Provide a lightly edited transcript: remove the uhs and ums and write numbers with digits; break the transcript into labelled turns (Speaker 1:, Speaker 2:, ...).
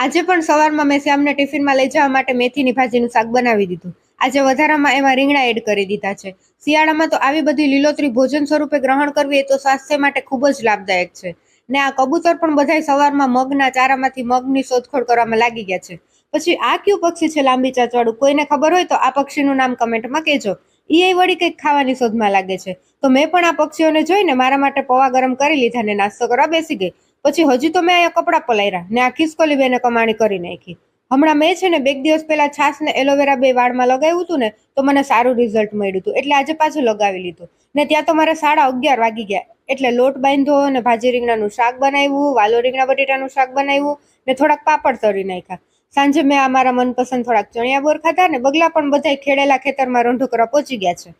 Speaker 1: આજે પણ સવારમાં મેં શ્યામને ટિફિનમાં લઈ જવા માટે મેથીની ભાજીનું શાક બનાવી દીધું. આજે વધારામાં એમાં રીંગણા એડ કરી દીધા છે. શિયાળામાં તો આવી બધી લીલોતરી ભોજન સ્વરૂપે ગ્રહણ કરવી એ તો સ્વાસ્થ્ય માટે ખૂબ જ લાભદાયક છે. ને આ કબૂતર પણ બધાય સવારમાં મગના ચારામાંથી મગની શોધખોળ કરવામાં લાગી ગયા છે. પછી આ કયું પક્ષી છે લાંબી ચાંચવાળું? કોઈને ખબર હોય તો આ પક્ષીનું નામ કમેન્ટમાં કહેજો. એ વળી કંઈક ખાવાની શોધમાં લાગે છે. તો મેં પણ આ પક્ષીઓને જોઈને મારા માટે પૌવા ગરમ કરી લીધા ને નાસ્તો કરવા બેસી ગઈ. પછી હજી તો મેં અહીંયા કપડાં પલાયરા ને આ ખિસકોલી બેને કમાણી કરી નાખી. હમણાં મેં છે ને 2 દિવસ પહેલા છાશ ને એલોવેરા બે વાળમાં લગાવ્યું હતું ને તો મને સારું રિઝલ્ટ મળ્યું હતું, એટલે આજે પાછું લગાવી લીધું. ને ત્યાં તો મારે 11:30 વાગી ગયા, એટલે લોટ બાંધ્યો ને ભાજી રીંગણાનું શાક બનાવ્યું, વાલો રીંગણા બટેટાનું શાક બનાવ્યું ને થોડાક પાપડ તળી નાખ્યા. સાંજે મેં અમારા મનપસંદ થોડાક ચણિયા બોર ખાધા ને બગલા પણ બધા ખેડેલા ખેતરમાં રોંઢો કરવા પહોંચી ગયા છે.